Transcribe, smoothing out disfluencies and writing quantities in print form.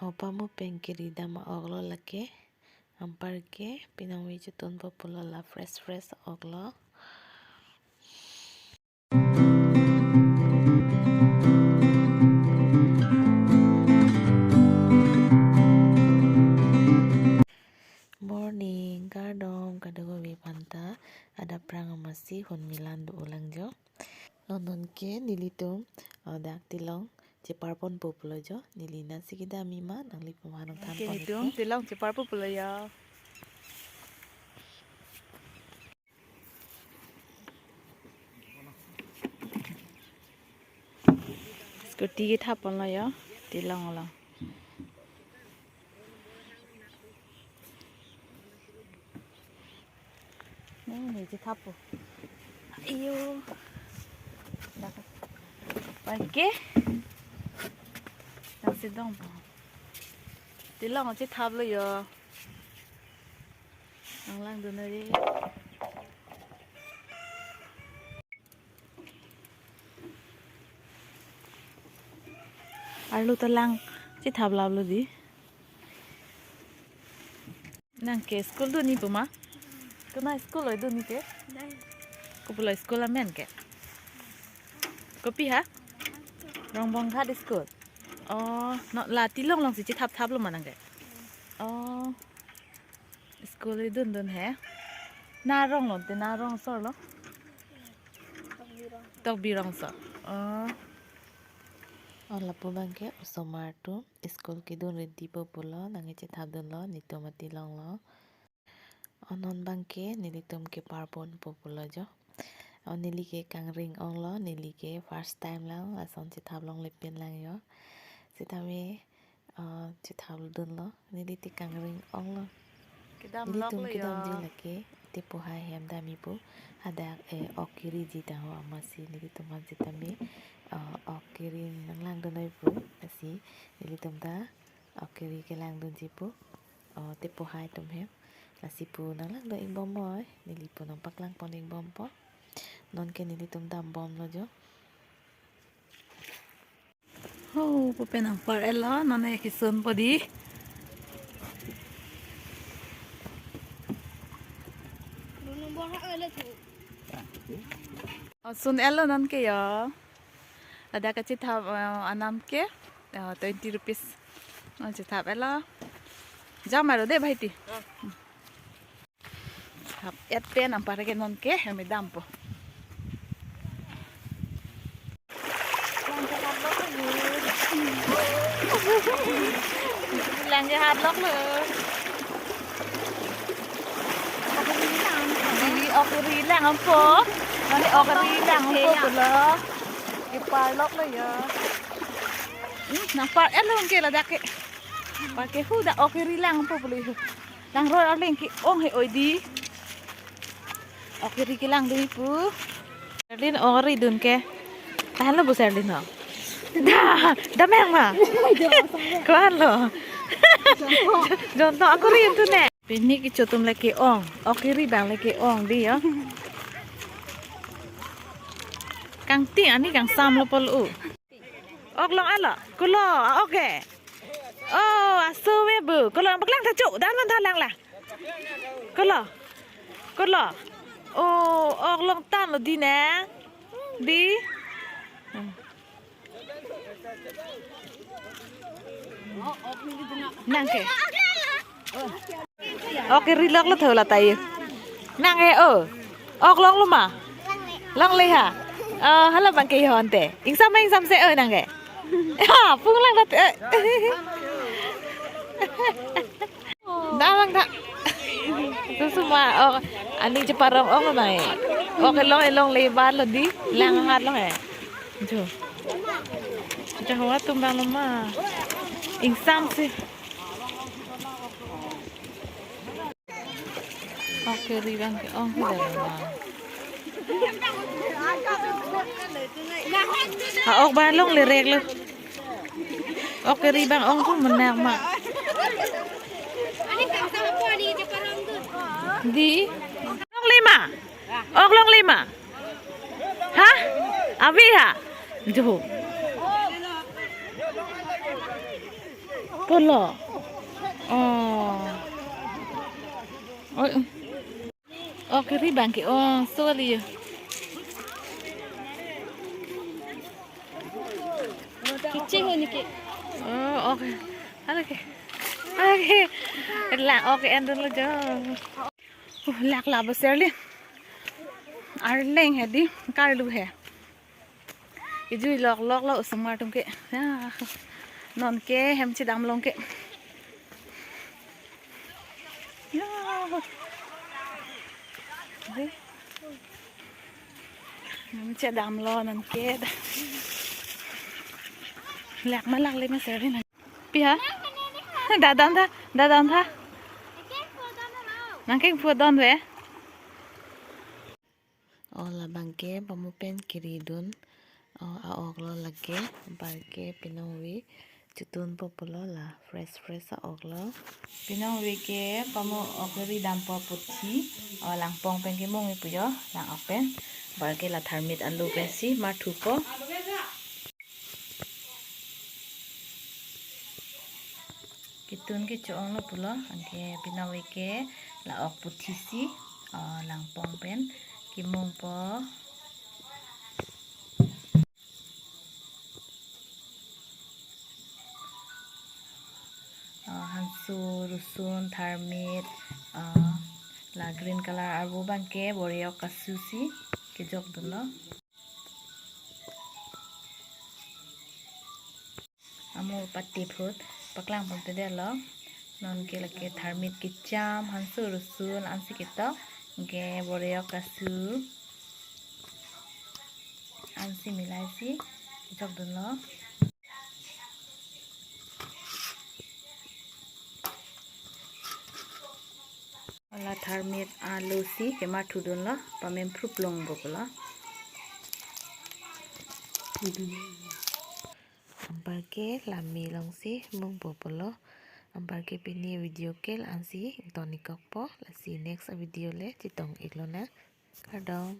Opa mo pengkiri dama oglo lake ampar ke pinangwi jutun populo la fresh oglo. Morning kardom kadago wi panta ada prang masih hon milan do ulang jo nonon ke nilitum dak tilong ceparpon populo jo nilina sigida mima nang lipu manong tan pon Nitum tilong cepar populo ya. Skuti kita pon lo ya tilong lo. Nih kita po. Iyo. Dapat. Pagi. Nang sidong po. Tilong ang kita lo ya. Ang lang doon na rin. Arlo talang si tabla lo di. Nang ke school do ni puma. Kuna school oi do ni ke? Ko pula school amen ke? Kopi ha? Rong bong kha di school. Oh, no la tilong long si tab lo manang ke. Oh. School oi dun he. Narong lo te narong sor lo. Tok birong so. Oh. lapu bangke osomar tu school kidun ready populo nangi cethabdun lo nitomati long lo onon bangke nilitum ke parpon populo jo nili ke kangring ong lo nili ke first time lang ason cethablong lepin lang yo cetame cethabdun lo nili ti kangring ong lo nilitum kidam jilake tipu hai hem dami pu hadak okiri jita ho amasi nilitum han cetame okiri nang lang donoi pu asi nilitum ta okiri ke lang don jipu tipu hai tum hem lasi pu nang lang do ing bom moy nilipu nang paklang pon ing bom po non ke nilitum dam bom lo jo Oh, pupen ang par ela nana kisun podi. Sun elo nan ke ya. Ada kecil tab anam ke 20 rupees. Kecil tab ela. Jam aro de bhai ti. Tab et pen am par ke non ke me dam po. Lang ke hat lok le. Di okri lang am po. Mani okri lang am po pula. Ipar lok le ya. Nampak elong ke la dak ke. Pakai hu dak okri lang am po pula. Lang ro aling ki ong he oi di. Okri ki lang di pu. Serlin okri dun ke. Tahan lo bu Serlin ho. Dah merang ma. Kuan lo. Jonto aku rin tu ne. Pini ki chotum leki ong. Okiri bang leki ong di ya. Kang ti ani kang sam lo pol u. Ok long ala. Kulo oke. Oh, asu we bu. Kulo baklang ta chu. Dan man thalang la. Kulo. Oh, ok long tan lo di ne. Di. Nang ke. Oke rilak lo thola tai. Nang ke ok long lo ma. Long le ha. Hala bang ke hon te. Ing sam se nang ke. Ha, pung lang dat. Damang tak. Tu semua ani ceparong ong lo nai. Oke long lebar lo di. Lang hat lo he. Jo. Jawa tumbang lo ma. Ing sam se. Oke ribang ke ong ke dalam. Ok ba long le rek lo. Oke ribang ong tu menak mak. Di long lima. Ok long lima. Hah? Abi ha? Jo. Polo. Oh. Ôi. Cái ribang ki. Oh, sorry. Kecil ni ke. Oh, okay. Okay. Okay. Là okay anh đừng lo cho. Lạc là bữa sáng đi. Arleng hedi karlu he. Iju lok lok lo usumar tum ke. Non ke hem chi dam long ke. Ya. Hem chi dam lo non ke. Lạc mà lạc lên mà seri này. Pi ha? Dadan tha. Nang ke pu don we. Ola bangke pamupen kiridun aok lo lage barke pinawi chutun populo la fresh aok lo Pinong wike pamu okri dampo puthi lang pong pen ki mong ipuyo lang open barke la thermit alu pensi mar thupo kitun ki chong lo pulo angke pinong wike la ok puthi si lang pong pen ki mong po hansu rusun thermit la green color arbu bangke boreo kasusi kijok dulo amu pati phut paklang pon te lo non ke lake thermit kicham hansu rusun ansi kita ge boreo kasu ansi milai si kijok dulo ala thermit alu si ke ma thudun lo pamem phrup long bokla ambarke lami long si mung populo ambarke pini video kel ansi tonikok po la si next video le chitong iklona kardom